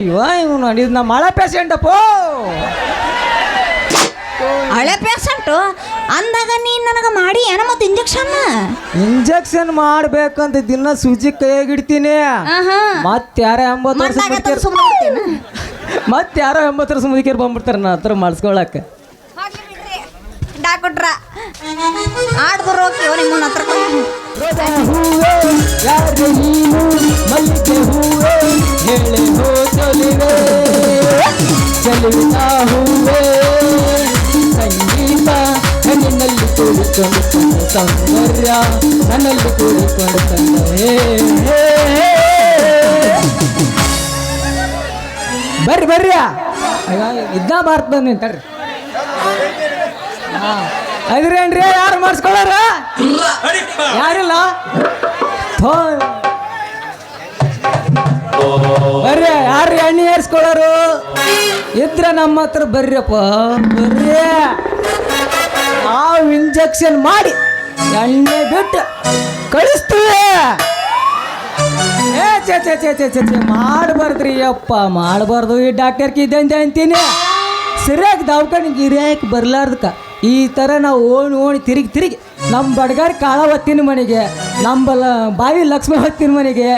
ಇವನು ಇದು ನಮ್ಮ ಹಳೆ ಪೇಷಂಟ್ ಅಪ್ಪೋ. ಹಳೆ ಪೇಷಂಟು ಅಂದಾಗ ನೀನು ನನಗೆ ಮಾಡಿ ಏನೋ ಮತ್ತೆ ಇಂಜೆಕ್ಷನ್ ಮಾಡ್ಬೇಕಂತ ದಿನ ಸೂಜಿ ಕೈಯಾಗಿಡ್ತೀನಿ. ಮತ್ತೆ ಯಾರೋ 80 ವರ್ಷ ಮತ್ತೆ ಯಾರೋ 80 ವರ್ಷ ಮುದುಕಿಯರು ಬಂದ್ಬಿಡ್ತಾರೆ ನನ್ನ ಹತ್ರ ಮಾಡಿಸ್ಕೊಳಕ್ಕೆ. ಡಾಕ್ಟ್ರ ಆಡ್ದ್ರು ನಿಮ್ಮನ್ನ ಹತ್ರ ಯಾರು ನೀನು ಮಲ್ಲಿಗೆ ಹೂವೇ ಹೇಳೆ ಹೋ ಚಲಿವೆ ಚಲಿವಿನ ಹೂವೇ ಸಂಗೀತ ಕಣ್ಣಿನಲ್ಲಿ ಕೂಡಿಕೊಂಡು ಸೌಂದರ್ಯ ನನ್ನಲ್ಲಿ ಕೂಡಿಕೊಂಡು ತಂದೆ. ಬರ್ರಿ ಬರ್ರಿ ಇದ್ದ ಬಾರ್ತ್ ಬಂದು ನಿಂತಾರ್ರಿ. ಅದ್ರೇನ್ರಿ ಯಾರು ಮಾಡಿಸ್ಕೊಳ್ಳಾರ ಯಾರಿಲ್ಲ ಬರ್ರಿ ಯಾರು ಎಣ್ಣೆ ಏರ್ಸ್ಕೊಳ್ಳೋರು ಇದ್ರೆ ನಮ್ಮ ಹತ್ರ ಬರ್ರಿಯಪ್ಪ ಬರ್ರಿ. ನಾವು ಇಂಜೆಕ್ಷನ್ ಮಾಡಿ ಎಣ್ಣೆ ಬಿಟ್ಟು ಕಳಿಸ್ತೀವಿ. ಚೇ ಚೇ ಚೇ ಚೇ ಚೇ ಮಾಡಬಾರ್ದ್ರಿ ಅಪ್ಪ ಮಾಡಬಾರ್ದು. ಈ ಡಾಕ್ಟರ್ಗೆ ಇದ್ದಂತೆ ಅಂತೀನಿ ಸರಿಯಾಗಿ ದವಾಖಾನೆ ಗಿರಿಯಾಕೆ ಬರ್ಲಾರ್ದಕ್ಕ ಈ ಥರ ನಾವು ಓಣಿ ತಿರುಗಿ ನಮ್ಮ ಬಡಗಾರಿ ಕಾಳ ಹೊತ್ತಿನ ಮನೆಗೆ ನಮ್ಮ ಬಾವಿ ಲಕ್ಷ್ಮಿ ಹೊತ್ತಿನ ಮನೆಗೆ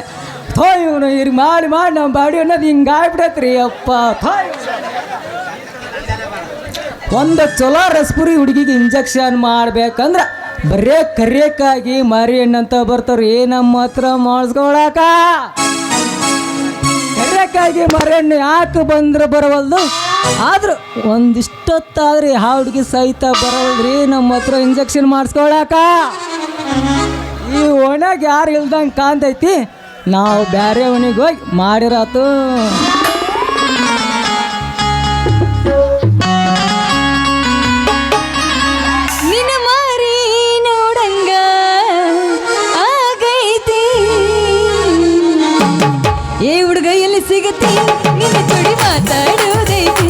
ಇವನು ಇವ್ರಿಗೆ ಮಾಡಿ ನಮ್ಮ ಬಾಡಿ ಅನ್ನೋದು ಹಿಂಗಾಗ್ಬಿಡತ್ರಿ ಅಪ್ಪ. ಒಂದು ಚಲೋ ರಸ್ಪುರಿ ಹುಡುಗಿಗೆ ಇಂಜೆಕ್ಷನ್ ಮಾಡ್ಬೇಕಂದ್ರೆ ಬರೇ ಕರಿಯಕ್ಕಾಗಿ ಮರಿ ಹೆಣ್ಣಂತ ಬರ್ತಾವ್ರಿ ನಮ್ಮ ಹತ್ರ ಮಾಡಿಸ್ಕೊಳಕ. ಕರಿಯಕ್ಕಾಗಿ ಮರಿ ಹೆಣ್ಣು ಯಾಕೆ ಬಂದ್ರೆ ಬರವಲ್ದು ಆದ್ರೂ ಒಂದಿಷ್ಟೊತ್ತಾದ್ರೆ ಆ ಹುಡುಗಿ ಸಹಿತ ಬರವಲ್ರಿ ನಮ್ಮ ಹತ್ರ ಇಂಜೆಕ್ಷನ್ ಮಾಡಿಸ್ಕೊಳಕ. ಈ ಒಣಗೆ ಯಾರು ಇಲ್ದಂಗೆ ಕಾಣ್ತೈತಿ ನಾವು ಬೇರೆ ಒಣಗೆ ಹೋಗಿ ಮಾಡಿರಾತು. ಏ ಹುಡುಗ ಎಲ್ಲಿ ಸಿಗತಿ ನಿನ್ನ ಚುಡಿ ಮಾತಾಡೋದೈತಿ.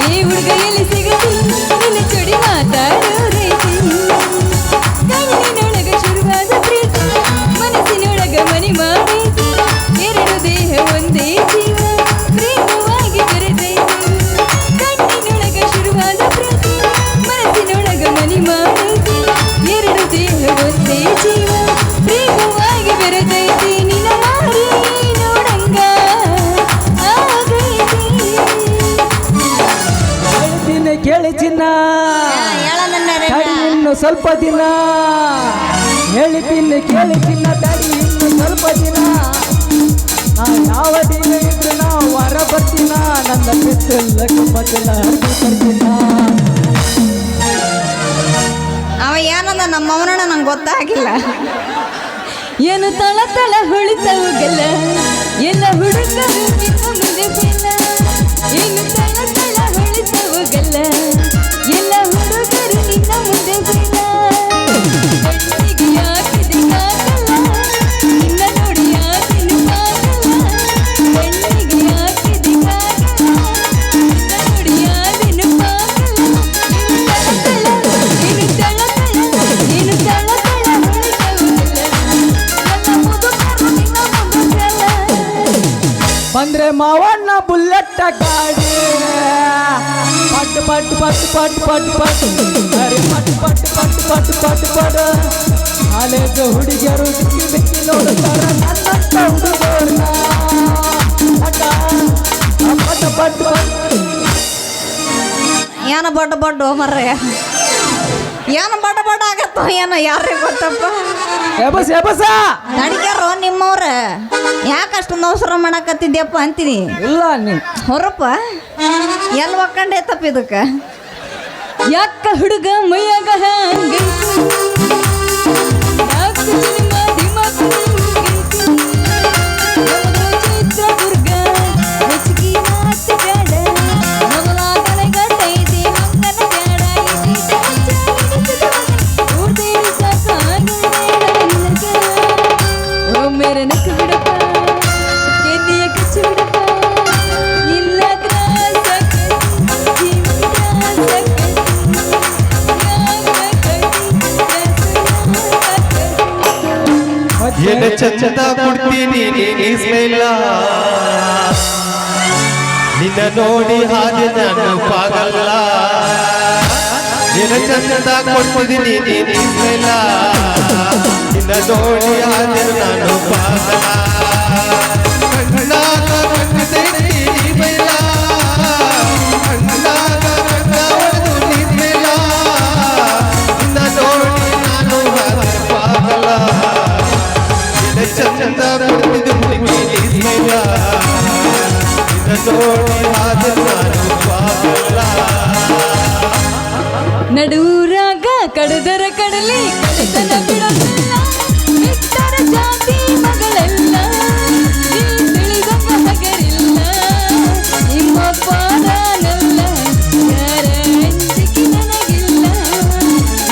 ಏ ಹುಡುಗ ಎಲ್ಲಿ ಸಿಗತಿ ನಿನ್ನ ಚುಡಿ ಮಾತಾಡೋದೈತಿ. ಕಣ್ಣಿನೊಳಗ ಶುರುವಾದ ಪ್ರೀತಿ ಮನಸ್ಸಿನೊಳಗ ಮನಿ ಮಾಡೈತಿ. ಎರಡು ದೇಹ ಒಂದೇ ಜೀವ ಪ್ರೇಮವಾಗಿ ಬೆರೆತೈತಿ. ಕಣ್ಣಿನೊಳಗ ಶುರುವಾದ ಪ್ರೀತಿ ಮನಸ್ಸಿನೊಳಗ ಮನಿ ಮಾಡೈತಿ. ಎರಡು ದೇಹ ಒಂದೇ ಜೀವ ಪ್ರೇಮವಾಗಿ ಬೆರೆತೈತಿ. ನಿನ್ನ ಮಾರಿ ಕೇಳಿ ಚಿನ್ನ ಇನ್ನು ಸ್ವಲ್ಪ ದಿನ ಹೇಳಿದ್ದೀನಿ ಕೇಳಿ ಚಿನ್ನ ತಡಿ ಇನ್ನು ಸ್ವಲ್ಪ ದಿನ. ಯಾವ ದಿನ ಇದ್ರೆ ನಾವು ಹೊರ ಬರ್ತೀನ ನನ್ನ ಬಿಸಿಲಕ್ಕೆ ಬತ್ತಿಲ್ಲ ಬರ್ತೀನ. ಅವ ಏನಂದ ನಮ್ಮ ಅವನಣ್ಣ ನಂಗೆ ಗೊತ್ತಾಗಿಲ್ಲ. ಏನು ತಳ ತಳ ಹೊಳಿತವುಗಲ್ಲ ಎಲ್ಲ ಹುಡುಗರು ಮುಂದೆ ಬೆಲ್ಲ. ಏನು ತಳ ತಳ ಹೊಳಿತವುಗಲ್ಲ ಎಲ್ಲ ಹುಡುಗರು ನಿನ್ನ ಮುಂದೆ ಬೆಲ್ಲ. ಕಣ್ಣಿಗೆ ಯಾಕಿದೆ ಕಾಕಲ್ಲ ನಿನ್ನ ನೋಡಿ ಯಾಕಿನ ಪಾಕಲ್ಲ. ಕಣ್ಣಿಗೆ ಯಾಕಿದೆ ಕಾಕಲ್ಲ ನಿನ್ನ ನೋಡಿ ಯಾಕಿನ ಪಾಕಲ್ಲ. ಏನು ತಳ ತಳ ಏನು ತಳ ತಳ ಹೊಳಿತವುಗಲ್ಲ ಎಲ್ಲ ಮುದುಕರು ನಿನ್ನ ಮುಂದೆ ಬೆಲ್ಲ. ಬಂದ್ರೆ ಮಾವಣ್ಣ ಬುಲೆಟ್ ಗಾಡಿ ಪಟ್ ಪಟ್ ಪಟ್ ಪಟ್ ಪಟ್ ಪಟ್ ಅರೆ ಪಟ್ ಪಟ್ ಪಟ್ ಪಟ್ ಪಟ್ ಪಟ್ ಕಾಲೇಜು ಹುಡುಗಿಯರು ಬಿಕ್ಕಿ ಬಿಕ್ಕಿ ನೋಡುತ್ತಾರೆ ನನ್ನಂತ ಹುಡುಗರನ್ನ ಪಟ್ ಪಟ್ ಪಟ್. ಏನು ಬಡ್ಡ ಬಡ್ಡು ಮರ್ರೆ ಏನು ಬಡ್ಡ ಬಡ್ಡ ಆಗತ್ತೋ ಏನೋ ಯಾರಿಗೆ ಗೊತ್ತಪ್ಪ. ಎಬಸ ನಡಿಗ್ಯಾರೋ ನಿಮ್ಮವ್ರ ಯಾಕೆ ಅಷ್ಟೊಂದು ಅವಸರ ಮಾಡಕತ್ತಿದ್ಯಪ್ಪ ಅಂತೀನಿ. ಇಲ್ಲ ನೀ ಹೊರಪ್ಪ ಎಲ್ಲಿ ಒಕ್ಕಂಡೆ ತಪ್ಪಿದಕ್ಕೆ ಯಾಕ ಹುಡುಗ ಮೈಯಾಗ ಹಂಗೈತಿ. ಚಿತ್ರದುರ್ಗ ಹೆಚ್ಚಿಗೆ ಮಾತು ಬೇಡ ಮೊದಲಾಗಲೇ ಗಟ್ಟೈತಿ ಹಂಗನ ಬೇಡ. ಮೇರೆ ನಕ್ಕು ಬಿಡಪ್ಪ ಕೆನ್ನೆಯ ಕಚ್ಚು ಬಿಡಪ್ಪ ಇಲ್ಲ ಚಂದ ಕೊಡ್ತೀನಿ ನೀ ಸ್ಮೈಲ ನಿನ್ನ ನೋಡಿ ಹಾಗೆ ನಾನು ಪಾಗಲ್ಲ ನಿನ್ನ ಚಂದ ಕೊಡ್ತಿದ್ದೀನಿ ನೀನಿಲ್ಲ ನಿನ್ನ ನೋಡಿ ಹಾಗೆ ನಾನು ಪಾಗಲ್ಲ ಕಣ್ಣಾಗ ಕಣ್ಣಿದೆ ನೀನಿಲ್ಲ ಕಣ್ಣಾಗ ಕಣ್ಣ ಹೊಡೆದು ನೀನಿಲ್ಲ ನಿನ್ನ ನೋಡಿ ನಾನು ಹಾಗೆ ಪಾಗಲ್ಲ ನಿನ್ನ ಚಂದ ಕೊಡ್ತಿದ್ದೀನಿ ನೀನಿಲ್ಲ ನೋಡಿ ಹಾಗೆ ನಾನು ಪಾಗಲ್ಲ ನಡೂರಾಗ ಕಡದರ ಕಡಲಿ ಕಡತನ ಬಿಡಲ್ಲ ಬಿಟ್ಟರ ಜಾತಿ ಮಗಳೆಲ್ಲ ನೀ ತಿಳಿದಂಗ ಹಗರಿಲ್ಲ ನಿಮ್ಮ ಪಾದನಲ್ಲ ಯಾರ ಅಂಜಿಕೆ ನನಗಿಲ್ಲ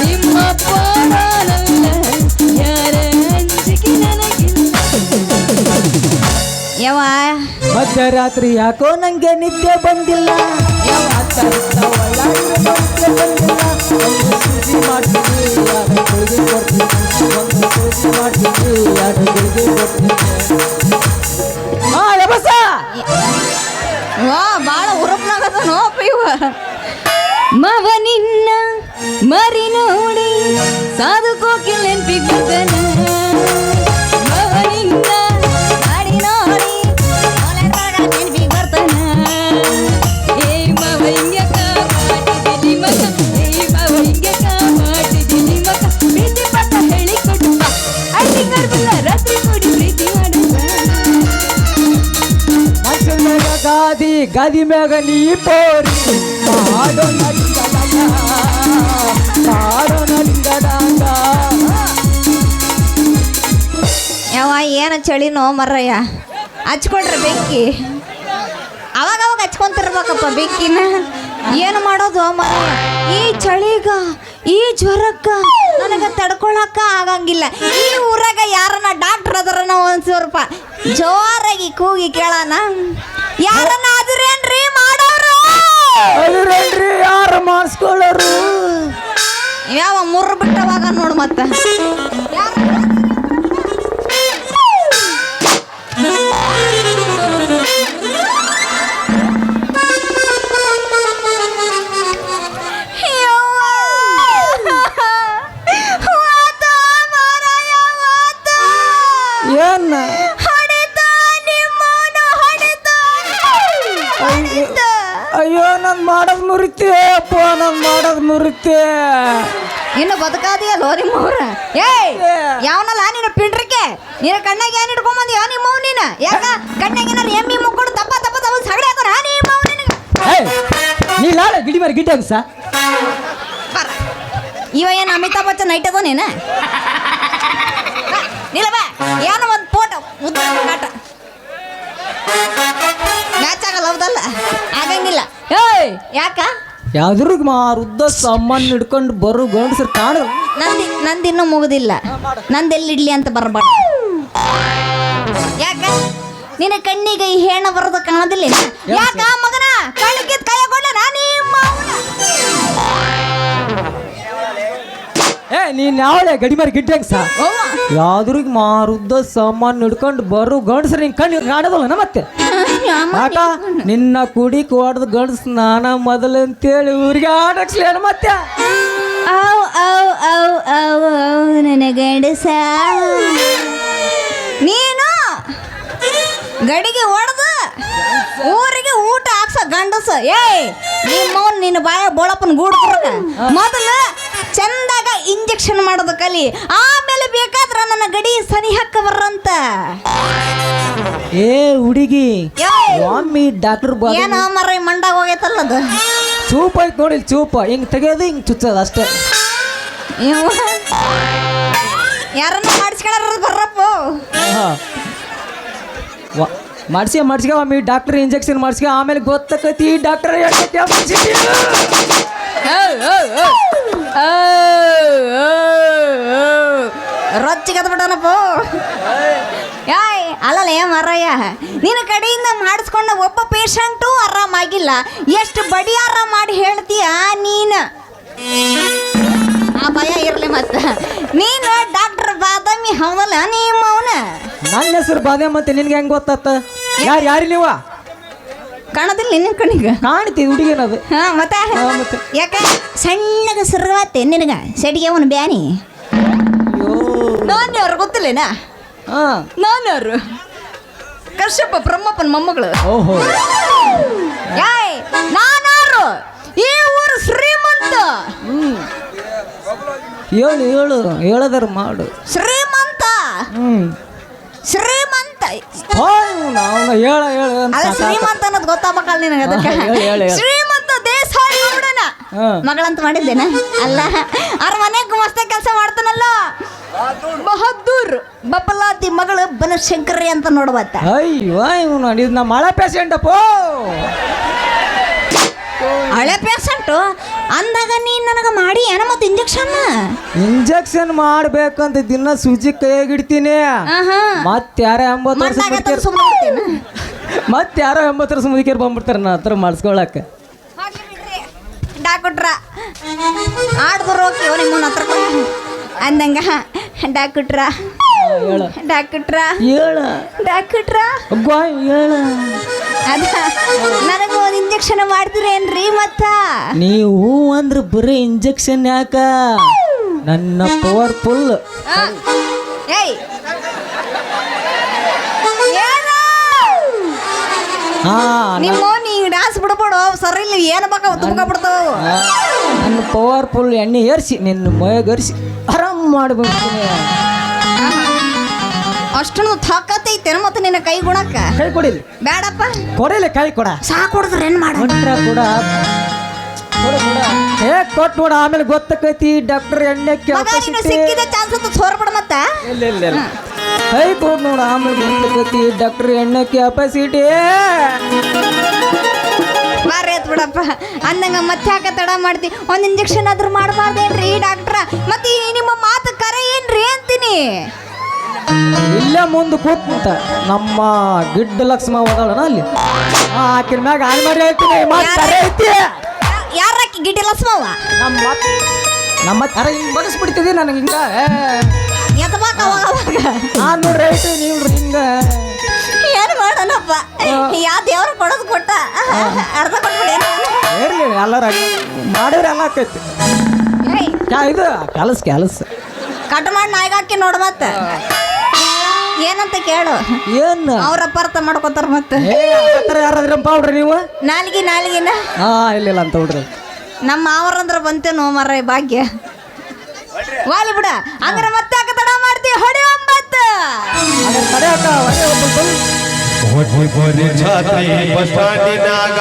ನಿಮ್ಮ ಪಾದನಲ್ಲ ಯಾರ ಅಂಜಿಕೆ ನನಗಿಲ್ಲ ಯವ್ವ ಮಧ್ಯರಾತ್ರಿ ಯಾಕೋ ನಂಗೆ ನಿದ್ದೆ ಬಂದಿಲ್ಲ ನಿದ್ದೆ ಬಂದಿಲ್ಲ ಒಂದು ಸೂಜಿ ಮಾಡ್ತೀನಿ ಯಾರ ಗುಳಿಗೆ ಕೊಡ್ತೀನಿ ಒಂದು ಸೂಜಿ ಮಾಡ್ತೀನಿ ಯಾರ ಗುಳಿಗೆ ಕೊಡ್ತೀನಿ ಯಬಸ ವಾ ಬಾಳ ಉರುಪ್ನಾಗದ ನೋಪ ಇವ ಮವ ನಿನ್ನ ಮರಿ ನೋಡಿ ಸಾಧು ಕೋಕಿಲ್ ನೆನ್ಪಿಗೆ ಬರ್ತಾನ ಮವ ನಿನ್ನ ಮಾಡಿ ನೋಡಿ ನೆನ್ಪಿಗೆ ಬರ್ತಾನ ಏ ಮವ ಹಿಂಗ್ಯಾಕ ಮಾಡಿದ್ದೀನಿ ಮಗ ಏ ಮವ ಹಿಂಗ್ಯಾಕ ಮಾಡಿದ್ದೀನಿ ಮಗ ಪ್ರೀತಿ ಪಟ್ಟ ಹೇಳಿ ಕೊಟ್ಟು ಅಡ್ಡಿ ಕರ್ಬಲ್ಲ ರಾತ್ರಿ ಕೂಡಿ ಪ್ರೀತಿ ಮಾಡುವ ಮನುಷ್ಯನ ಮ್ಯಾಗ ಗಾದಿ ಮ್ಯಾಗ ನೀ ಪೋರಿ ಮಾಡೋ ನಡಿಂಗಡಾಂಗ ಯಾವ ಏನು ಚಳಿನೋ ಮರ್ರಯ್ಯ ಹಚ್ಕೊಂಡ್ರೆ ಬೆಂಕಿ ಅವಾಗ ಹಚ್ಕೊಂತಿರ್ಬೇಕಪ್ಪ ಬೆಂಕಿನ ಏನು ಮಾಡೋದು ಮರ್ರಯ್ಯ ಈ ಚಳಿಗ ಈ ಜ್ವರಕ್ಕ ನನಗೆ ತಡ್ಕೊಳಕ್ಕ ಆಗಂಗಿಲ್ಲ ಈ ಊರಾಗ ಯಾರನ್ನ ಡಾಕ್ಟರ್ ಅದರನ ಒಂದು ಸ್ವಲ್ಪ ಜೋರಾಗಿ ಕೂಗಿ ಕೇಳೋಣ ಯಾರನ್ನ ಆದ್ರೇನ್ರಿ ಮಾಡೋರು ಅದ್ರೇನ್ರಿ ಯಾರು ಮಾಡಿಸ್ಕೊಳ್ಳೋರು ಯಾವ ಮುರ್ರು ಬಿಟ್ಟವಾಗ ನೋಡು ಮತ್ತೆ ಏನ ಅಯ್ಯೋ ನನ್ ಮಾಡೋದ್ ಮುರಿತೆ ಅಪ್ಪ ನನ್ ಮಾಡೋದ್ ಮುರಿತೆ ಇನ್ನು ಬದುಕಾದಿಯಲ್ಲೋ ನಿಮ್ಮವ್ರ ಏಯ್ ಯಾವನಲ್ಲ ನಿನ್ನ ಪಿಂಡ್ರಿಕೆ ನಿನ್ನ ಕಣ್ಣಾಗ ಏನ್ ಹಿಡ್ಕೊಂಬಂದಿ ಯಾವ ನಿಮ್ಮ ನೀನ ಯಾಕ ಕಣ್ಣಾಗ ಏನಾರ ಎಮ್ಮಿ ಮುಕ್ಕೊಂಡು ತಪ್ಪ ಸಗಡೆ ಹಾಕೋರ ನಿಮ್ಮ ನೀ ಲಾಳ ಗಿಡಿ ಮಾರಿ ಗಿಡ್ಡ ಸಾ ಇವ ಏನು ಅಮಿತಾಬ್ ಬಚ್ಚನ್ ನೈಟ್ ಅದೋ ನೀನ ನಿಲ್ಲ ಬಾ ಏನೋ ಒಂದು ಫೋಟೋ ಉದ್ದ ಕಾಟ ಮ್ಯಾಚ್ ಆಗಲ್ಲ ಹೌದಲ್ಲ ಆಗಂಗಿಲ್ಲ ಏಯ್ ಯಾಕ ಯಾವ್ದ್ರಿಗೆ ಮಾರುದ್ದ ಸಾಮಾನು ಹಿಡ್ಕೊಂಡು ಬರೋ ಗಂಡಸರು ಕಾಣು ನಂದಿನ್ನೂ ಮುಗುದಿಲ್ಲ ನಂದೆಲ್ಲಿಡ್ಲಿ ಅಂತ ಬರಬೇಡ ಯಾಕ ನಿನ್ನ ಕಣ್ಣಿಗೆ ಈ ಹೇಣ ಬರೋದು ಕಾಣೋದಿಲ್ಲ ಯಾಕ ಮಗನ ಕಣ್ಣಿಗೆ ಕೈ ಕೊಡ್ಲ ನಿಮ್ಮ ನೀನ್ ಯಾವಳೆ ಗಡಿ ಮಾರಿ ಗಿಡ್ಡಂಗ ಸಾ ಯಾವ್ದ್ರಿಗೆ ಮಾರುದ್ದ ಸಾಮಾನು ಹಿಡ್ಕೊಂಡು ಬರೋ ಗಂಡಸರು ನಿನ್ ಕಣ್ಣು ಕಾಣೋದಲ್ಲ ಮತ್ತೆ ಆಟ ನಿನ್ನ ಕುಡಿ ಕೊಡದ ಗಂಡಸ್ ನಾನ ಮೊದಲು ಅಂತೇಳಿ ಊರಿಗೆ ಆಡಕ್ಸ್ಲೇನ ಮತ್ತೆ ಅವ್ ಅವ್ ಅವ್ ಅವ್ ಅವ್ ನನ್ನ ಗಂಡಸ ನೀನು ಗಡಿಗೆ ಹೊಡೆದು ಊರಿಗೆ ಊಟ ಹಾಕ್ಸ ಗಂಡಸ ಏಯ್ ನಿಮ್ಮವ್ನು ನಿನ್ನ ಬಾಯ ಬೋಳಪ್ಪನ ಗೂಡು ಮೊದಲು ಚಂದಾಗ ಇಂಜೆಕ್ಷನ್ ಮಾಡೋದು ಕಲಿ ಆಮೇಲೆ ಬೇಕಾದ್ರ ನನ್ನ ಗಡಿ ಸನಿ ಹಾಕ ಬರ್ರಂತ ಏ ಹುಡುಗಿ ಒಮ್ಮಿ ಡಾಕ್ಟರ್ ಏನ ಮರ ಮಂಡಾಗ ಹೋಗೈತಲ್ಲದು ಚೂಪ್ ಐತ್ ನೋಡಿ ಚೂಪ ಹಿಂಗ್ ತೆಗೆಯೋದು ಹಿಂಗ್ ಚುಚ್ಚೋದು ಅಷ್ಟೇ ಯಾರನ್ನ ಮಾಡಿಸ್ಕೊಳ್ಳಾರ ಬರ್ರಪ್ಪ ಮಾಡಿಸ್ಕ ಒಮ್ಮೆ ಡಾಕ್ಟರ್ ಇಂಜೆಕ್ಷನ್ ಮಾಡಿಸ್ಕ ಆಮೇಲೆ ಗೊತ್ತಕತಿ ಡಾಕ್ಟರ್ ರೊಚ್ಚಿಗದ್ಬಿಟ್ಟನಪ್ಪ ಯಾಯ್ ಅಲ್ಲಲ್ಲ ಮರಯ್ಯ ನಿನ್ನ ಕಡೆಯಿಂದ ಮಾಡಿಸ್ಕೊಂಡ ಒಬ್ಬ ಪೇಷಂಟು ಆರಾಮಾಗಿಲ್ಲ ಎಷ್ಟು ಬಡಿಯಾರ ಮಾಡಿ ಹೇಳ್ತೀಯ ನೀನು ಆ ಭಯ ಇರಲಿ ಮತ್ತೆ ನೀನು ಡಾಕ್ಟರ್ ಬಾದಾಮಿ ಹೌದಲ್ಲ ನಿಮ್ಮ ಅವನ ನನ್ನ ಹೆಸರು ಬಾದಾಮಿ ಮತ್ತೆ ನಿನ್ಗೆ ಹೆಂಗ್ ಗೊತ್ತಾತ ಯಾರಿ ನೀವ ಕಾಣೋದಿಲ್ಲ ನಿನ್ನ ಕಣ್ಣಿಗೆ ಕಾಣ್ತಿ ಹುಡುಗಿನದು. ಹಾ ಮತ್ತೆ ಮತ್ತೆ? ಯಾಕ ಸಣ್ಣಗ ಸುರ್ಗತ್ತೆ ನಿನಗ ಸೆಡಿಗೆ ಅವನು ಬ್ಯಾನಿ ನಾನು ಯಾರು ಗೊತ್ತಿಲ್ಲೇನಾ ಹಾ ನಾನು ಯಾರು ಕಶ್ಯಪ ಬ್ರಹ್ಮಪ್ಪನ ಮೊಮ್ಮಗಳು ಓಹೋ ಏಯ್ ನಾನಾರು ಈ ಊರು ಶ್ರೀಮಂತ ಹೇಳು ಹೇಳು ಹೇಳದರ ಮಾಡು. ಶ್ರೀಮಂತ ಶ್ರೀಮಂತ ಅವನು ಹೇಳ ಹೇಳ ಅದ ಶ್ರೀಮಂತ ಅನ್ನೋದು ಗೊತ್ತಾಗಬೇಕಲ್ಲ ನಿನಗೆ ಅದಕ್ಕೆ ಹೇಳು, ಹೇಳು, ಹೇಳು. ಶ್ರೀಮಂತ ದೇಸಾಯಿ ಗೌಡನ ಮಗಳಂತ ಮಾಡಿದ್ದೇನ ಅಲ್ಲ ಅವ್ರ ಮನೆಗೆ ಮಸ್ತ ಕೆಲಸ ಮಾಡ್ತಾನಲ್ಲ ಬಹದ್ದೂರ್ ಬಬ್ಬಲಾತಿ ಮಗಳು ಬನಶಂಕರಿ ಅಂತ ನೋಡ್ಬತ್ತ ಅಯ್ಯೋ ಇವನು ಇದು ನಮ್ಮ ಮಳೆ ಪೇಷಂಟ್ ಅಪ್ಪ. ಹಳೆ ಪೇಷಂಟು ಅಂದಾಗ ನೀನ್ ನನಗೆ ಮಾಡಿ ಏನ ಮತ್ತೆ ಇಂಜೆಕ್ಷನ್ ಮಾಡ್ಬೇಕಂತ ದಿನ ಸೂಜಿ ಕೈಯಾಗಿಡ್ತೀನಿ. ಮತ್ತೆ ಯಾರೋ 80 ವರ್ಷ ಮತ್ತೆ ಯಾರೋ 80 ವರ್ಷ ಮುದುಕಿಯರು ಬಂದ್ಬಿಡ್ತಾರೆ ನಾ ಹತ್ರ ಮಾಡಿಸ್ಕೊಳಕ್ಕೆ. ಡಾಕ್ಟ್ರ ಆಡ್ದ್ರು ಹೋಗ್ತೀವ ನಿಮ್ಮನ್ನ ಹತ್ರ ಅಂದಂಗ ಡಾಕ್ಟ್ರ ಹೇಳ ಡಾಕ್ಟ್ರ ಹೇಳ ಡಾಕ್ಟ್ರ ಹೇಳ ಅದ ನನಗೆ ಒಂದು ಇಂಜೆಕ್ಷನ್ ಮಾಡ್ತೀರೇನ್ರಿ ಮತ್ತ ನೀವು ಅಂದ್ರೆ ಬರೀ ಇಂಜೆಕ್ಷನ್ ಯಾಕ ನನ್ನ ಪವರ್ಫುಲ್. ಏಯ್ ನಿಮ್ಮ ನೀ ಡಾನ್ಸ್ ಬಿಡ್ಬೇಡು ಸರಿ ಇಲ್ಲ ಏನು ಬೇಕಾ ತುಮಕ ಬಿಡ್ತಾವ. ನನ್ನ ಪವರ್ಫುಲ್ ಎಣ್ಣೆ ಏರಿಸಿ ನಿನ್ನ ಮೈಗರಿಸಿ ಆರಾಮ್ ಮಾಡ್ಬಿಡ್ತೀನಿ. ಅಷ್ಟನ್ನು ತಾಕತ್ತೈತೇನ ಮತ್ತೆ ನಿನ್ನ ಕೈ ಗುಣಕ್ಕ ಕೈ ಕೊಡಿಲಿ ಬೇಡಪ್ಪ ಕೊಡಿಲ್ಲ ಕೈ ಕೊಡ ಸಾಕು ಕೊಡಿದ್ರೆ ಏನ್ ಮಾಡ ಕೂಡ ಕೊಟ್ಟು ನೋಡ ಆಮೇಲೆ ಗೊತ್ತಕೈತಿ ಡಾಕ್ಟರ್ ಎಣ್ಣೆ ಸಿಕ್ಕಿದೆ ಚಾನ್ಸ್ ಅಂತ ಸೋರ್ಬಿಡ ಮತ್ತ ಇಲ್ಲ ಇಲ್ಲ ಇಲ್ಲ ಕೈ ಕೊಟ್ಟು ನೋಡ ಆಮೇಲೆ ಗೊತ್ತಕೈತಿ ಡಾಕ್ಟರ್ ಎಣ್ಣೆ ಕೆಪಾಸಿಟಿ ಬಾರಿ ಆಯ್ತು ಬಿಡಪ್ಪ ಅಂದಂಗ ಮತ್ತೆ ಯಾಕೆ ತಡ ಮಾಡ್ತಿ ಒಂದು ಇಂಜೆಕ್ಷನ್ ಆದ್ರೂ ಮಾಡಬಾರ್ದೇನ್ರಿ ಡಾಕ್ಟ್ರ ಮತ್ತೆ ನಿಮ್ಮ ಮಾತು ಕರೆ ಏನ್ರಿ ಅಂತೀನಿ. ಇಲ್ಲೇ ಮುಂದೆ ಕೂತ ನಮ್ಮ ಗಿಡ್ಡ ಲಕ್ಷ್ಮ ಹೋದಳನ ಅಲ್ಲಿ ಆಕಿನ ಮ್ಯಾಗ ಆನ್ ಮಾಡಿ ಹೇಳ್ತೀನಿ ಐತಿ ಯಾರಾಕಿ ಗಿಡ್ಡ ಲಕ್ಷ್ಮವ್ವ ನಮ್ಮ ತರ ಹಿಂಗ್ ಬಡಿಸ್ಬಿಡ್ತಿದಿ ನನಗೆ ಹಿಂಗ ಎತ್ತಬೇಕು ಅವಾಗ ನಾನು ನೋಡ್ರಿ ಐತಿ ನೀವು ಹಿಂಗ ಏನು ಮಾಡೋಣಪ್ಪ ಯಾವ ದೇವ್ರ ಕೊಡೋದು ಕೊಟ್ಟ ಅರ್ಧ ಕೊಟ್ಬಿಡಿ ಇರ್ಲಿ ಎಲ್ಲರ ಮಾಡಿದ್ರೆ ಎಲ್ಲ ಆಕೈತಿ ಇದು ಕೆಲಸ ಕಟ್ ಮಾಡಿ ನಾಯಿಗೆ ಹಾಕಿ ನೋಡು ಮತ್ತೆ ಏನಂತ ಕೇಳು ಏನು ಅವ್ರ ಅಪಾರ್ಥ ಮಾಡ್ಕೋತಾರ ಮತ್ತೆ ಯಾರಾದ್ರಪ್ಪ ಹುಡ್ರಿ ನೀವು ನಾಲ್ಗಿನ ಇಲ್ಲ ಅಂತ ಹುಡ್ರಿ ನಮ್ಮ ಮಾವರಂದ್ರ ಬಂತೇನೋ ಮರ ಭಾಗ್ಯ ವಾಲಿ ಬಿಡ ಹಂಗಾರೆ ಮತ್ತೆ ಯಾಕೆ ತಡ ಮಾಡ್ತೀವಿ ಹೊಡಿ 9 ಛಾತ್ರಿ ಬಸ್ ಸ್ಟ್ಯಾಂಡಿನಾಗ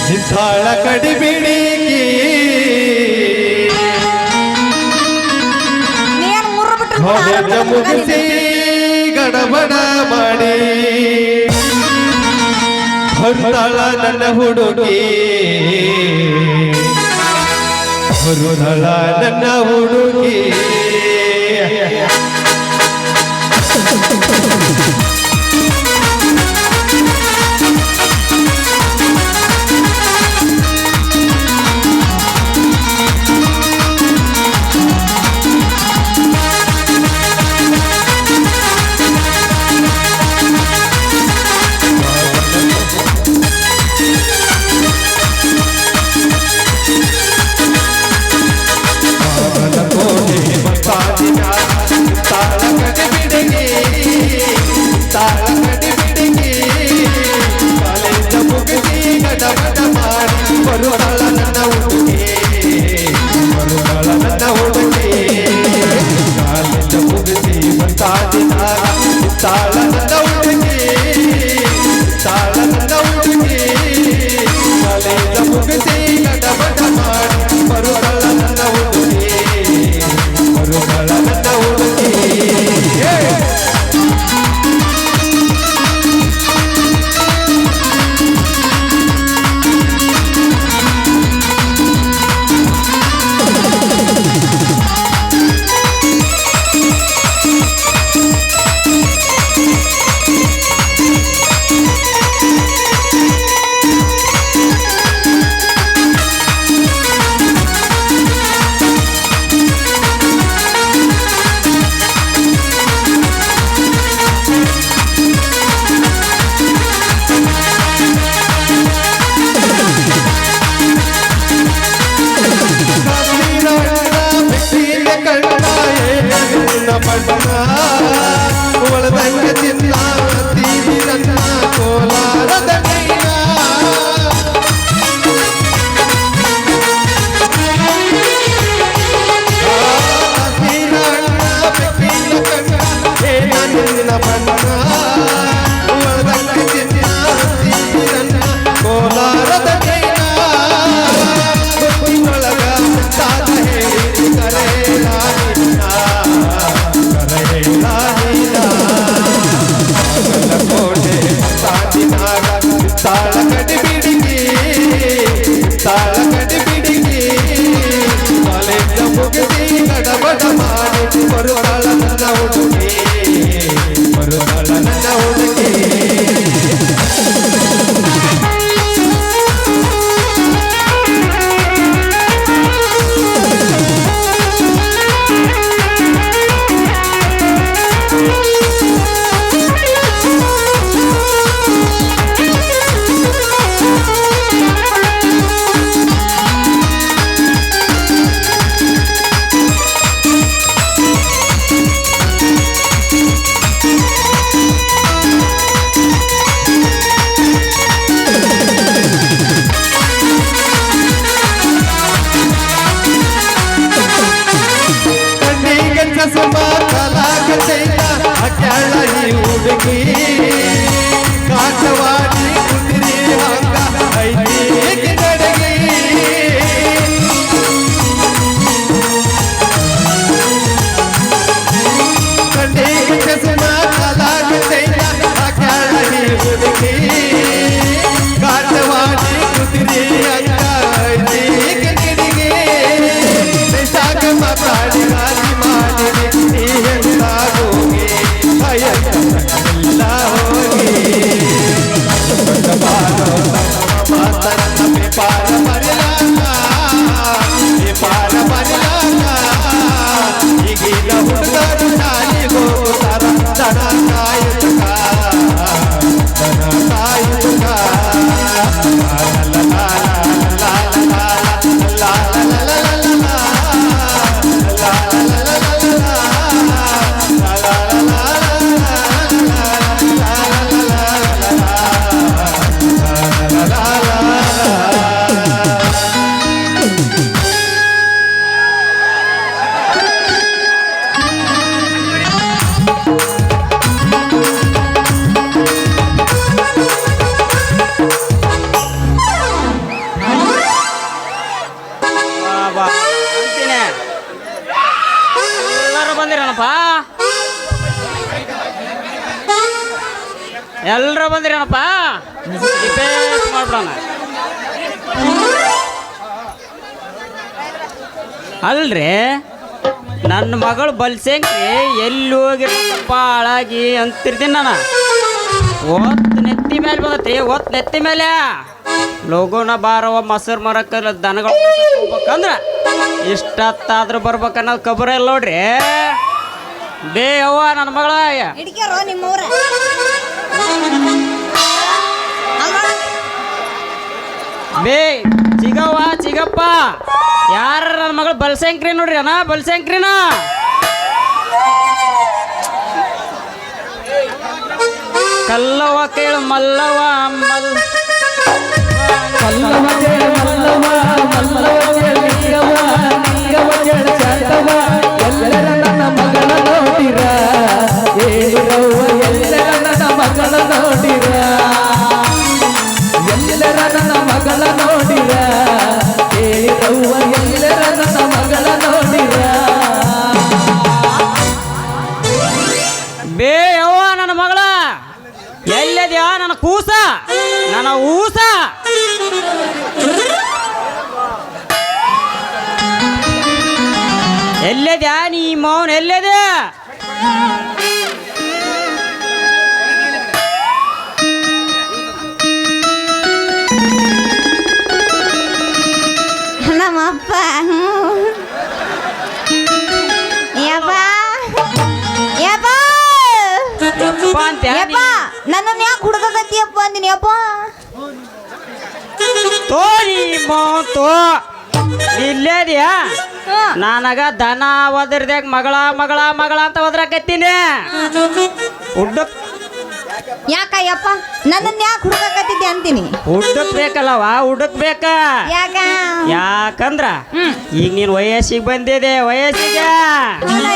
ನಿಂತಾಳ ಕಡಿಬಿಡಿಗಿ ಮುಗಿಸಿ ಗಡಬಡ ಮಾಡಿ ಹೊರತಾಳ ನನ್ನ ಹುಡುಗಿ ಹೊರತಾಳ ನನ್ನ ಹುಡುಗಿ ಬಂದಿರೇನಪ್ಪ ಮಾಡ್ಬಿಡೋಣ. ಅಲ್ರಿ ನನ್ನ ಮಗಳು ಬಲ್ಸಂಗ್ರಿ ಎಲ್ಲಿ ಹೋಗಿರಪ್ಪ ಹಾಳಾಗಿ ಅಂತಿರ್ತೀನಿ ನಾನು. ಒತ್ತು ನೆತ್ತಿ ಮೇಲೆ ಬಂದತಿ, ಒತ್ತು ನೆತ್ತಿ ಮೇಲೆ ಲೋಗೋನ ಬಾರವ ಮೊಸರು ಮರಕ್ಕಲ್ಲ ದನಗಳು ಹೋಗ್ಬೇಕಂದ್ರ ಇಷ್ಟತ್ತಾದ್ರೂ ಬರ್ಬೇಕನ್ನೋದು ಖಬರ ಇಲ್ಲ ನೋಡ್ರಿ. ಬೇ ಅವ್ವ ನನ್ನ ಮಗಳ ಹಿಡ್ಕ್ಯಾರೋ ನಿಮ್ಮವ್ರ ಬೇ ಚಿಗವ್ವ ಚಿಗಪ್ಪ ಯಾರ ನನ್ನ ಮಗಳು ಬಲ್ಸಂಕ್ರಿ ನೋಡ್ರಿ ಅಣ್ಣ ಬಲ್ಸಂಕ್ರಿನ. ಕಲ್ಲವ ಕೇಳು ಮಲ್ಲವ ಮಲ್ಲವ ಕೇಳು ಮಲ್ಲವ, ಮಲ್ಲವ ಕೇಳು ನಿಂಗವ, ನಿಂಗವ ಕೇಳು ಶಾಂತವ. ಎಲ್ಲರ ನನ್ನ ಮಗಳ ನೋಡಿರ ಹೇಳಿರವ್ವ, ಎಲ್ಲರ ನನ್ನ ಮಗಳ ನೋಡಿರ, ಎಲ್ಲರ ನನ್ನ ಮಗಳ ನೋಡಿರ ಹೇಳಿರವ್ವ, ಎಲ್ಲರ ನನ್ನ ಮಗಳ ನೋಡಿರ. ಬೇ ಅವ್ವ ನನ್ನ ಮಗಳ ಎಲ್ಲದ್ಯಾ ನನ್ನ ಕೂಸ ನನ್ನ ಊಸ. ಎಲ್ಲದ್ಯಾ ನೀ ಮೌನ್ ಎಲ್ಲದೆ? ನಮ್ಮಪ್ಪ ಯಪ್ಪ ಯಪ್ಪ ಯಪ್ಪ ನನ್ನನ್ನು ಯಾಕೆ ಹುಡುಗತ್ತಿಯಪ್ಪ ಅಂದಿನಿ ಯಪ್ಪ. ತೋ ನೀ ಮೌನ್ ತೋ ಇಲ್ಲೇದ್ಯಾ ನನಗ ದನ ಒದರ್ದಾಗ ಮಗಳ ಮಗಳ ಮಗಳ ಅಂತ ಒದ್ರಾಕತ್ತೀನಿ. ಹುಡ್ಡಕ್ ಯಾಕಯ್ಯಪ್ಪ ನನ್ನನ್ನು ಯಾಕೆ ಹುಡುಗತ್ತಿದ್ದೆ ಅಂತೀನಿ. ಹುಡ್ಡಕ್ ಬೇಕಲ್ಲವ ಹುಡ್ಡಕ್ ಬೇಕ. ಯಾಕ ಯಾಕಂದ್ರ ಈಗ ನೀನ್ ವಯಸ್ಸಿಗೆ ಬಂದಿದೆ ವಯಸ್ಸಿಗೆ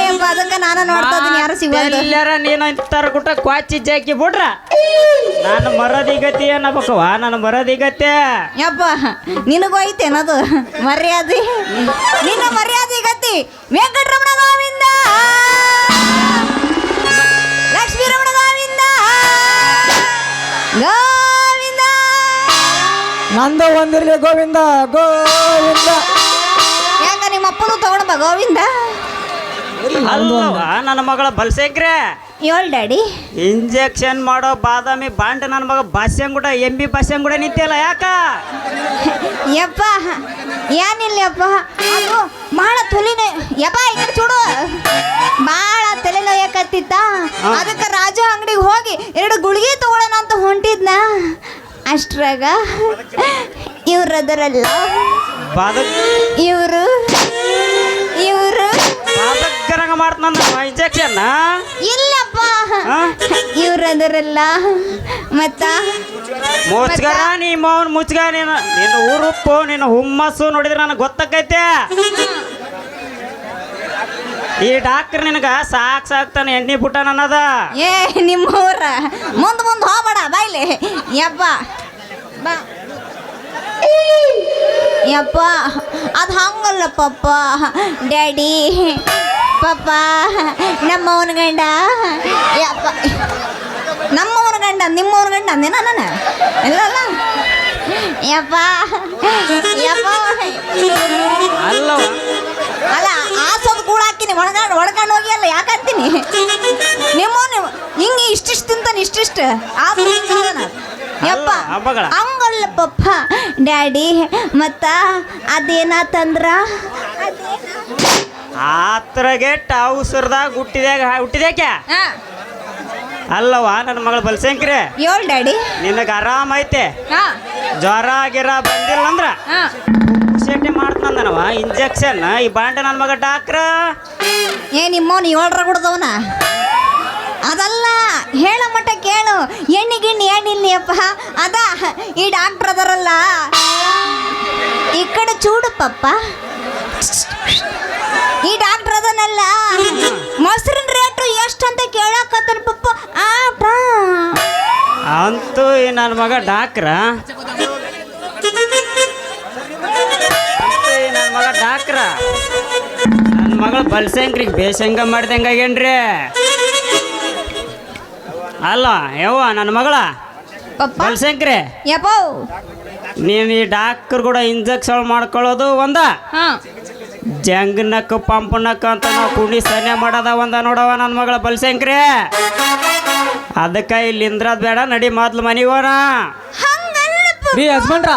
ಯಪ್ಪ ಅದಕ್ಕೆ ನಾನು ನೋಡ್ತಾ ಇದ್ದೀನಿ ಯಾರು ಸಿಗೋದು. ಎಲ್ಲಾರ ನೀನು ಇಂತರ ಗುಟ್ಟ ಕ್ವಾಚಿ ಜಾಕಿ ಬಿಡ್ರ ನಾನು ಮರದಿ ಗತಿ ಅನ್ನಬೇಕವ ನನ್ನ ಮರದಿ ಗತಿ. ಯಪ್ಪ ನಿನಗೂ ಐತೇನದು ಮರ್ಯಾದೆ, ನಿನ್ನ ಮರ್ಯಾದೆ ಗತಿ. ವೆಂಕಟರಮಣ ಗೋವಿಂದ, ಲಕ್ಷ್ಮೀ ರಮಣ ಗೋವಿಂದ ಗೋವಿಂದ. ನಂದು ಒಂದಿರ್ಲಿ ಗೋವಿಂದ ಗೋವಿಂದ. ಯಾಕ ನಿಮ್ಮ ಅಪ್ಪನು ತಗೊಂಡ ಬಾ ಗೋವಿಂದ. ಅಲ್ಲವ ನನ್ನ ಮಗಳ ಬಲ್ಸೇಕ್ರೆ ಏಳ್ ಡ್ಯಾಡಿ ಇಂಜೆಕ್ಷನ್ ಮಾಡೋ ಬಾದಾಮಿ ಬಾಂಡ್ ನನ್ನ ಮಗ ಬಾಸ್ಯಂಗುಡ ಎಂಬಿ ಬಾಸ್ಯಂಗುಡ ನಿಂತಿಯಲ್ಲ ಯಾಕ? ಯಪ್ಪ ಏನಿಲ್ಲಪ್ಪ ಅದು ಭಾಳ ತಲೆನೇ ಯಪ್ಪ ಈಗ ಚೂಡು ಭಾಳ ತಲೆನೋಯಕತ್ತಿತ್ತ. ಅದಕ್ಕೆ ರಾಜ ಅಂಗಡಿಗೆ ಹೋಗಿ 2 ಗುಳಿಗೆ ತಗೊಳ್ಳೋಣ ಅಂತ ಹೊಂಟಿದ್ನ. ಅಷ್ಟ್ರಾಗ ಇವ್ರದರಲ್ಲ ಬಾದಕ್ ಇವರು ಇವರು ಬಾದಕ್ಕರಂಗ ಮಾಡ್ತಾನ ಇಂಜೆಕ್ಷನ್ ಇಲ್ಲಪ್ಪ ಇವ್ರದರಲ್ಲ ಮತ್ತ ಮುಚ್ಗಾರ ನೀ ಮೌನ್ ಮುಚ್ಗ ನೀನು ನಿನ್ನ ಊರುಪ್ಪು ನಿನ್ನ ಹುಮ್ಮಸ್ಸು ನೋಡಿದ್ರೆ ನನಗೆ ಗೊತ್ತಾಕೈತೆ. ಈ ಡಾಕ್ಟರ್ ನಿನಗ ಸಾಕ್ತಾನೆ ಎಣ್ಣೆ ಪುಟ್ಟ ನನ್ನದ. ಏ ನಿಮ್ಮವ್ರ ಮುಂದೆ ಹೋಗ್ಬೇಡ ಬಾಯ್ಲೆ ಯಪ್ಪ ಬಾ ಯಪ್ಪ ಅದು ಹಂಗಲ್ಲ ಪಪ್ಪ ಡ್ಯಾಡಿ ಪಪ್ಪ ನಮ್ಮವನ ಗಂಡ ಯಪ್ಪ ನಮ್ಮವನ ಗಂಡ ನಿಮ್ಮವನ ಗಂಡ ಅಂದೇನ ನಾನು ಇಲ್ಲಲ್ಲ ಯಪ್ಪ ಯಪ್ಪ ಅಲ್ಲವ ಅಲ್ಲ ಆಸೋದು ಕೂಡ ಹಾಕಿನಿ ಒಡ್ಕೊಂಡು ಹೋಗಿ ಅಲ್ಲ ಯಾಕಂತೀನಿ ನಿಮ್ಮ ಹಿಂಗೆ ಇಷ್ಟಿಷ್ಟು ತಿಂತಾನೆ ಇಷ್ಟಿಷ್ಟು ಯಪ್ಪ ಹಬ್ಬಗಳ ಹಂಗಲ್ಲ ಪಪ್ಪ ಡ್ಯಾಡಿ ಮತ್ತ ಅದೇನಾತಂದ್ರ ಆತ್ರಗೆ ಟೌಸರ್ದಾಗ ಹುಟ್ಟಿದ್ಯಾಕೆ ಅಲ್ಲವ ನನ್ನ ಮಗಳು ಬಲ್ಸಂಕ್ರಿ ಏಳ್ ಡ್ಯಾಡಿ ನಿನಗೆ ಆರಾಮ ಐತೆ ಜ್ವರ ಗಿರ ಬಂದಿಲ್ಲ ಅಂದ್ರ ಶೆಟ್ಟಿ ಮಾಡ್ತಾನವ ಇಂಜೆಕ್ಷನ್ ಈ ಬಾಂಡ ನನ್ನ ಮಗ ಡಾಕ್ಟ್ರ ಏ ನಿಮ್ಮವನು 7 ಕುಡ್ದವನ ಅದಲ್ಲ ಹೇಳ ಮಟ್ಟ ಕೇಳು ಎಣ್ಣೆ ಗಿಣ್ಣಿ ಏನಿಲ್ಲಪ್ಪ ಅದ ಈ ಡಾಕ್ಟರ್ ಅದರಲ್ಲ ಈ ಕಡೆ ಚೂಡು ಪಪ್ಪ ಈ ಡಾಕ್ಟರ್ ಅದನ್ನಲ್ಲ ಮೊಸರಿನ ರೇಟು ಎಷ್ಟು ಅಂತ ಕೇಳಕತ್ತಾನ ಪಪ್ಪ ಆಟ ಅಂತೂ ಈ ನನ್ನ ಮಗ ಡಾಕ್ಟ್ರ ನನ್ನ ಮಗ ಡಾಕ್ಟ್ರ ನನ್ನ ಮಗಳು ಬಲ್ಸಂಗ್ರಿಗೆ ಬೇಸಂಗ ಮಾಡ್ದಂಗಾಗೇನ್ರಿ ಅಲ್ಲ ಯವ್ವ ನನ್ನ ಮಗಳ ಪಪ್ಪ ಬಲ್ಸಂಕ್ರೆ ಯಪ್ಪೋ ನೀನು ಈ ಡಾಕ್ಟರ್ ಕೂಡ ಇಂಜೆಕ್ಷನ್ ಮಾಡ್ಕೊಳ್ಳೋದು ಒಂದ ಹಾ ಜಂಗನಕ್ಕ ಪಂಪನಕ್ಕ ಅಂತ ನಾವು ಕುಣಿ ಸನ್ನೆ ಮಾಡೋದ ಒಂದ ನೋಡವ ನನ್ನ ಮಗಳ ಬಲ್ಸಂಕ್ರೆ ಅದಕ್ಕೆ ಇಲ್ಲಿ ಇಂದ್ರದ್ ಬೇಡ ನಡಿ ಮೊದ್ಲು ಮನಿಗೋಣ ರೀ ಹಸ್ಬೆಂಡ್ರ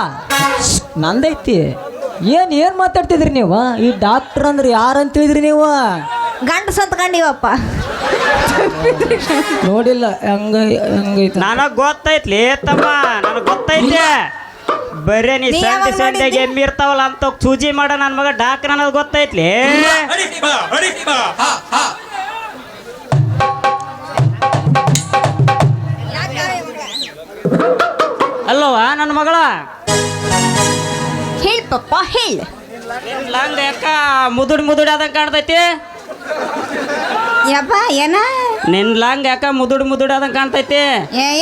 ನಂದೈತಿ ಏನ್ ಮಾತಾಡ್ತಿದ್ರಿ ನೀವು ಈ ಡಾಕ್ಟರ್ ಅಂದ್ರೆ ಯಾರು ಅಂತ ಹೇಳಿದ್ರಿ ನೀವು ಗಂಡ ಸತ್ಕೊಂಡಿವಪ್ಪ ನೋಡಿಲ್ಲ ಹಂಗೈತಿ ನನಗ್ ಗೊತ್ತೈತ್ಲಿ ತಮ್ಮ ನನಗ್ ಗೊತ್ತೈತೆ ಬರೇ ನೀ ನೀ ಸಂಡೆ ಯಾವಾಗ ಸಂಡೆಗೆ ನೋಡಿದ್ದಿ? ಎಮ್ಮಿ ಇರ್ತಾವಲ್ಲ ಅಂತ ಸೂಜಿ ಮಾಡ ನನ್ನ ಮಗ ಡಾಕ್ಟರ್ ಅನ್ನೋದು ಗೊತ್ತೈತ್ಲಿ ಅಲ್ಲವಾ ನನ್ನ ಮಗಳ ಹೇಳ್ ಪಪ್ಪ ಹೇಳ್ ನಿನ್ ಲಂಗ ಯಾಕ ಮುದುಡಿ ಆದಂಗೆ ಕಾಣ್ತೈತಿ ಯಪ್ಪ ಏನ ನಿನ್ ಲಂಗ ಯಾಕ ಮುದುಡಿ ಆದಂಗೆ ಕಾಣ್ತೈತಿ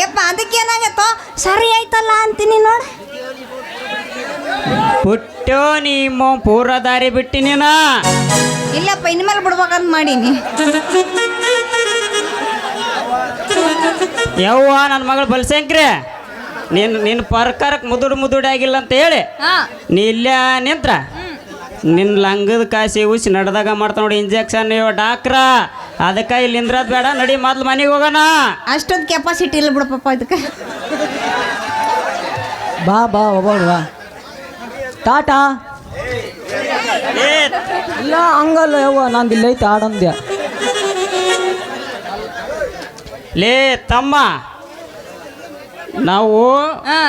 ಯಪ್ಪ ಅದಕ್ಕೆ ಏನಾಗತ್ತೋ ಸರಿ ಆಯ್ತಲ್ಲ ಅಂತೀನಿ ನೋಡ ಪುಟ್ಟೋ ನಿಮ್ಮ ಪೂರ ದಾರಿ ಬಿಟ್ಟಿ ನೀನ ಇಲ್ಲಪ್ಪ ಇನ್ಮೇಲೆ ಬಿಡ್ಬೇಕಂತ ಮಾಡೀನಿ ಯವ್ವ ನನ್ನ ಮಗಳು ಬಲ್ಸಂಕ್ರೆ ನಿನ್ನ ಪರ್ಕಾರಕ್ಕೆ ಮುದುಡಿ ಆಗಿಲ್ಲ ಅಂತ ಹೇಳಿ ಹಾ ನೀ ಇಲ್ಲೇ ನಿಂತ್ರ ನಿನ್ನ ಲಂಗದ ಕಾಸಿ ಉಸಿ ನಡ್ದಾಗ ಮಾಡ್ತಾ ನೋಡಿ ಇಂಜೆಕ್ಷನ್ ಇವ ಡಾಕ್ಟ್ರ ಅದಕ್ಕೆ ಇಲ್ಲಿ ನಿಂದ್ರದ್ ಬೇಡ ನಡಿ ಮೊದ್ಲು ಮನೆಗೆ ಹೋಗೋಣ ಅಷ್ಟೊಂದು ಕೆಪಾಸಿಟಿ ಇಲ್ಲ ಬಿಡಪ್ಪ ಇದಕ್ಕೆ ಬಾ ಬಾ ಟಾಟಾ ಏ ಇಲ್ಲ ಹಂಗಲ್ಲ ಯವ್ವ ನಂದು ಇಲ್ಲೈತೆ ಆಡಂದ್ಯ ಲೇ ತಮ್ಮ ನಾವು ಹಾ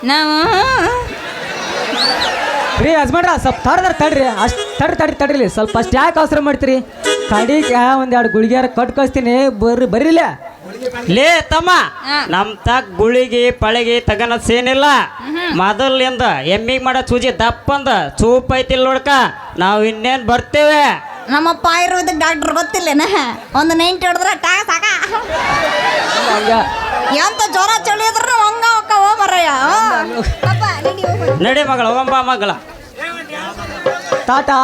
ನಾವು ರೀ ಹಸ್ಬೆಂಡ್ರ ಸ್ವಲ್ಪ ತಡ್ರಿ ಅಷ್ಟು ತಡ್ರಿ ಸ್ವಲ್ಪ ಅಷ್ಟು ಯಾಕೆ ಅವಸರ ಮಾಡ್ತೀರಿ ಕಡಿಗೆ ಒಂದೆರಡು ಗುಳಿಗ್ಯಾರ ಕಟ್ ಕಳಿಸ್ತೀನಿ ಬರ್ರಿಲ್ಲ ಲೇ ತಮ್ಮ ಹಾ. ನಮ್ ತಗ್ ಗುಳಿಗೆ ಪಳಗಿ ತಗನದ್ ಸೇನಿಲ್ಲ ಮೊದಲಿಂದ ಎಮ್ಮಿಗೆ ಮಾಡೋ ಸೂಜಿ ದಪ್ಪಂದ ಚೂಪ್ ಐತಿಲ್ ನೋಡ್ಕ ನಾವು ಇನ್ನೇನ್ ಬರ್ತೇವೆ ನಮ್ಮಪ್ಪ ಆಯುರ್ವೇದಿಕ್ ಡಾಕ್ಟರ್ ಗೊತ್ತಿಲ್ಲೇನ ಒಂದು 90 ಹೊಡೆದ್ರೆ ಟಾ ಸಾಕ ಎಂತ ಜ್ವರ ಚಳಿ ಇದ್ರೆ ಹಂಗ ಹೋಗ ಮರಯ್ಯ ಅಪ್ಪ ನಡಿ ಹೋಗು. ನಡಿ ಮಗಳ ಹೋಗಂಬ ಮಗಳ ಟಾಟಾ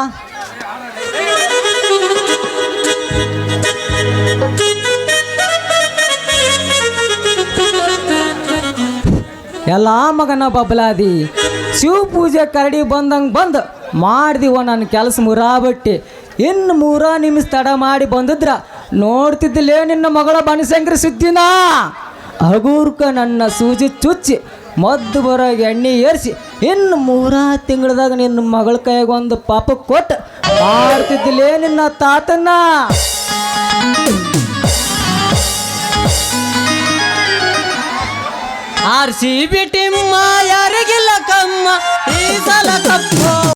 ಎಲ್ಲ ಮಗನ ಬಬ್ಲಾದಿ ಶಿವ ಪೂಜೆ ಕರಡಿ ಬಂದಂಗೆ ಬಂದು ಮಾಡ್ದಿವ ನನ್ನ ಕೆಲಸ ಮುರಾಬಟ್ಟಿ ಇನ್ನು 3 ನಿಮಿಷ ತಡ ಮಾಡಿ ಬಂದಿದ್ರ ನೋಡ್ತಿದ್ದಿಲ್ಲೇ ನಿನ್ನ ಮಗಳ ಬನಶಂಕರ ಸುದ್ದಿನ ಹಗೂರ್ಕ ನನ್ನ ಸೂಜಿ ಚುಚ್ಚಿ ಮದ್ದು ಬರೋಗೆ ಎಣ್ಣೆ ಏರಿಸಿ ಇನ್ನು 3 ತಿಂಗಳದಾಗ ನಿನ್ನ ಮಗಳ ಕೈಗೆ ಒಂದು ಪಾಪ ಕೊಟ್ಟು ಮಾಡ್ತಿದ್ದಿಲ್ಲೇ ನಿನ್ನ ತಾತನ್ನ RCB ಟೀಮ್ಮ ಯಾರಿಗಿಲ್ಲ ಕಮ್ಮ ಈ ಸಲ ಕಪ್ಪು